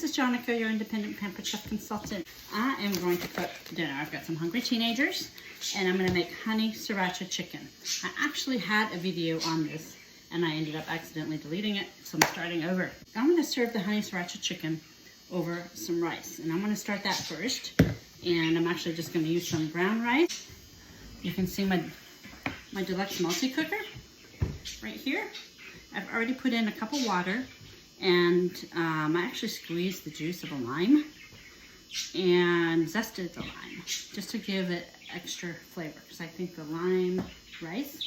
is Jonica, your independent pampered chef consultant. I am going to cook dinner. I've got some hungry teenagers, and I'm going to make honey sriracha chicken. I actually had a video on this, and I ended up accidentally deleting it, so I'm starting over. I'm going to serve the honey sriracha chicken over some rice, and I'm going to start that first. And I'm actually just going to use some brown rice. You can see my deluxe multi-cooker right here. I've already put in a cup of water, and I actually squeezed the juice of a lime and zested the lime just to give it extra flavor, because I think the lime rice,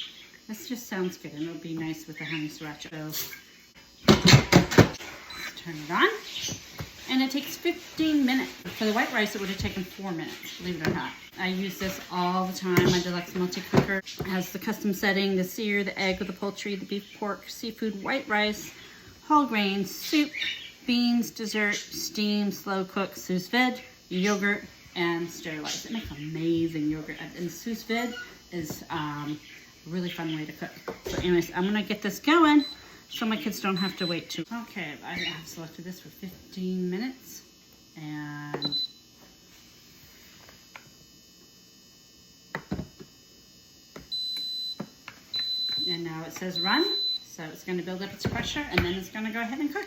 this just sounds good, and it'll be nice with the honey sriracha. So, turn it on, and it takes 15 minutes. For the white rice, it would have taken 4 minutes, believe it or not. I use this all the time. My deluxe multi-cooker has the custom setting: the sear, the egg with the poultry, the beef, pork, seafood, white rice, whole grains, soup, beans, dessert, steam, slow cook, sous vide, yogurt, and sterilize. It makes amazing yogurt, and sous vide is a really fun way to cook. So anyways, I'm gonna get this going so my kids don't have to wait too. Okay, I have selected this for 15 minutes, and now it says run, so it's going to build up its pressure, and then it's going to go ahead and cook.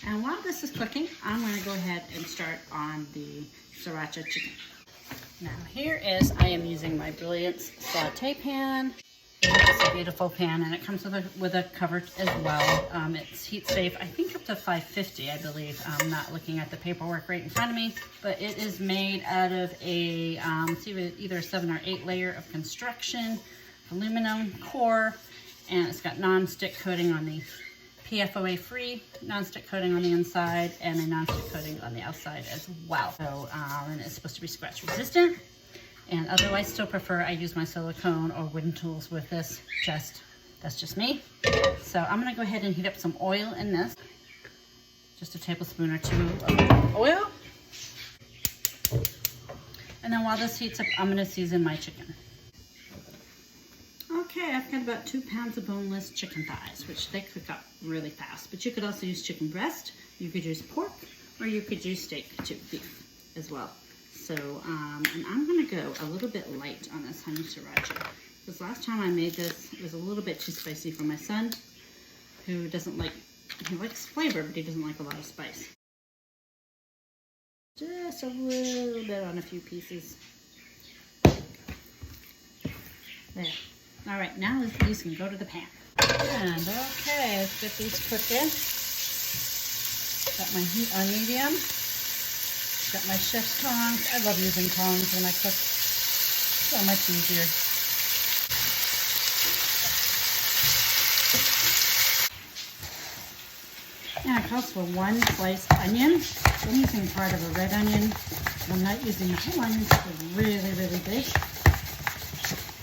And while this is cooking, I'm going to go ahead and start on the sriracha chicken. Now here is, I am using my Brilliance saute pan. It's a beautiful pan, and it comes with a cover as well. It's heat safe, I think up to 550, I believe. I'm not looking at the paperwork right in front of me, but it is made out of a either a 7 or 8 layer of construction aluminum core, and it's got non-stick coating on the PFOA free non-stick coating on the inside, and a non-stick coating on the outside as well. So and it's supposed to be scratch resistant. And otherwise, still prefer, I use my silicone or wooden tools with this. That's just me. So I'm gonna go ahead and heat up some oil in this. Just a tablespoon or 2 of oil. And then while this heats up, I'm gonna season my chicken. Okay, I've got about 2 pounds of boneless chicken thighs, which they cook up really fast. But you could also use chicken breast, you could use pork, or you could use steak too, beef as well. So, and I'm gonna go a little bit light on this honey sriracha, because last time I made this, it was a little bit too spicy for my son, who doesn't like, he likes flavor, but he doesn't like a lot of spice. Just a little bit on a few pieces. There. All right, now these can go to the pan. And okay, let's get these cooking. Got my heat on medium. Got my chef's tongs. I love using tongs when I cook. So much easier. And it calls for 1 sliced onion. I'm using part of a red onion. I'm not using the whole onion, it's really, really big.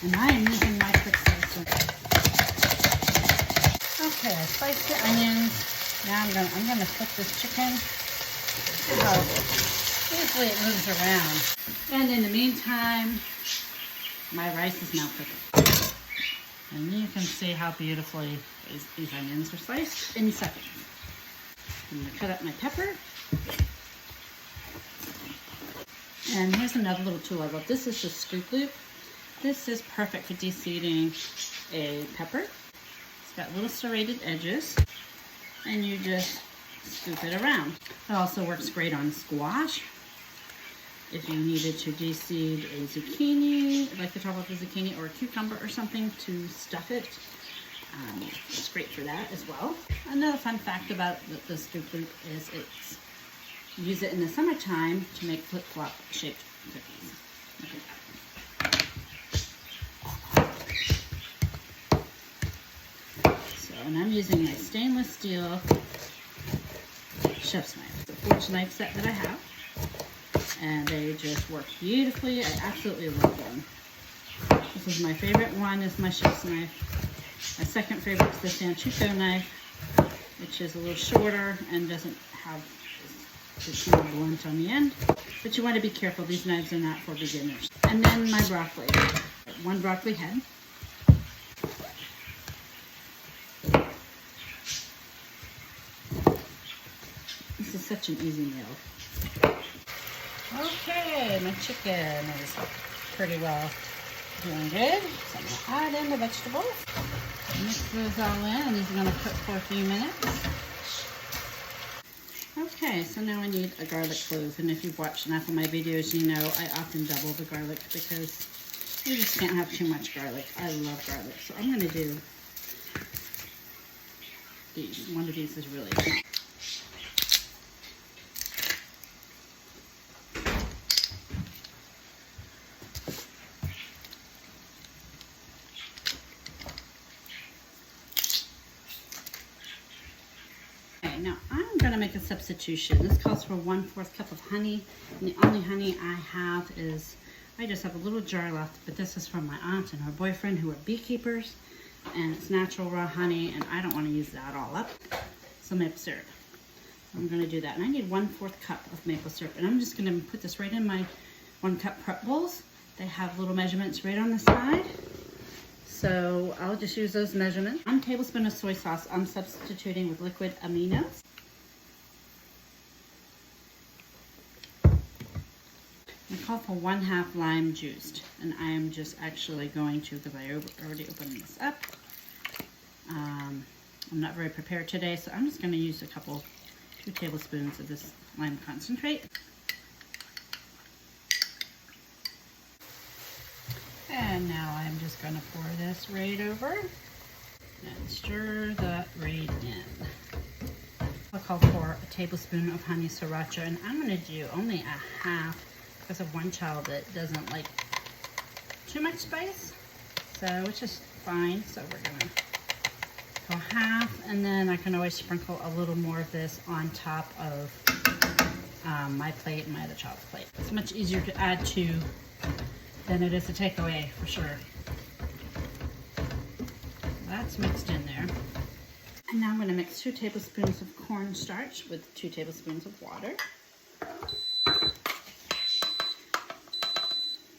And I am using my quick slicer. Okay, I sliced the onions. Now I'm gonna flip this chicken. See how easily it moves around. And in the meantime, my rice is now cooking. And you can see how beautifully these onions are sliced in seconds. I'm gonna cut up my pepper. And here's another little tool I love. This is the scoop loop. This is perfect for de-seeding a pepper. It's got little serrated edges, and you just scoop it around. It also works great on squash. If you needed to de-seed a zucchini, like the top of a zucchini, or a cucumber or something to stuff it, it's great for that as well. Another fun fact about the scoop loop is use it in the summertime to make flip-flop shaped cookies. And I'm using my stainless steel chef's knife. It's a forged knife set that I have, and they just work beautifully. I absolutely love them. This is my favorite one, is my chef's knife. My second favorite is the Sanchuco knife, which is a little shorter and doesn't have this blunt on the end. But you want to be careful, these knives are not for beginners. And then my broccoli. 1 broccoli head. This is such an easy meal. Okay, my chicken is pretty well doing good. So I'm gonna add in the vegetables. Mix those all in, and these are gonna cook for a few minutes. Okay, so now I need a garlic clove, and if you've watched enough of my videos, you know I often double the garlic because you just can't have too much garlic. I love garlic, so I'm gonna do these. One of these is really good. Now I'm going to make a substitution. This calls for 1/4 cup of honey, and the only honey I have is, I just have a little jar left, but this is from my aunt and her boyfriend who are beekeepers, and it's natural raw honey, and I don't want to use that all up. So maple syrup. I'm going to do that, and I need 1/4 cup of maple syrup, and I'm just going to put this right in my 1 cup prep bowls. They have little measurements right on the side. So I'll just use those measurements. 1 tablespoon of soy sauce I'm substituting with liquid aminos. I call for 1/2 lime juiced, and I am just actually going to, because I already opened this up. I'm not very prepared today, so I'm just going to use 2 tablespoons of this lime concentrate. And now I'm just going to pour this right over and stir that right in. I'll call for a tablespoon of honey sriracha, and I'm going to do only a half because of one child that doesn't like too much spice, so which is fine. So we're going to go half, and then I can always sprinkle a little more of this on top of my plate and my other child's plate. It's much easier to add to than it is to take away, for sure. That's mixed in there. And now I'm going to mix 2 tablespoons of cornstarch with 2 tablespoons of water.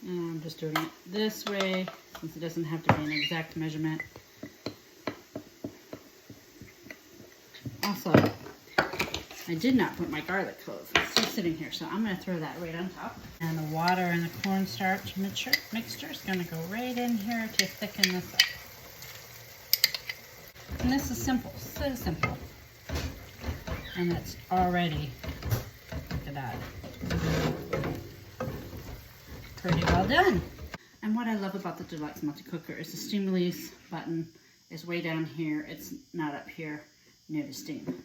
And I'm just doing it this way, since it doesn't have to be an exact measurement. Also, I did not put my garlic clove. It's just sitting here, so I'm going to throw that right on top. And the water and the cornstarch mixture is going to go right in here to thicken this up. And this is simple, so simple. And it's already, look at that, pretty well done. And what I love about the Deluxe Multi-Cooker is the steam release button is way down here. It's not up here near the steam.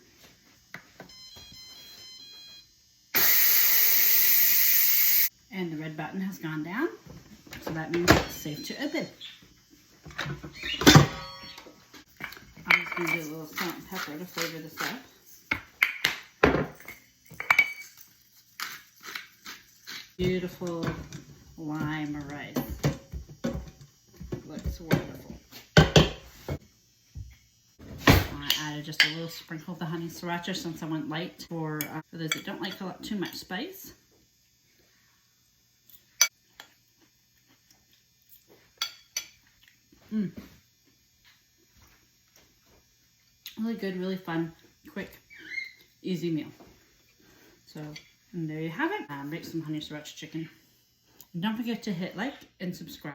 And the red button has gone down, so that means it's safe to open. I'm just going to do a little salt and pepper to flavor this up. Beautiful lime rice. Looks wonderful. I added just a little sprinkle of the honey sriracha since I went light for those that don't like too much spice. Really good, really fun, quick, easy meal. So, and there you have it. Make some honey sriracha chicken. And don't forget to hit like and subscribe.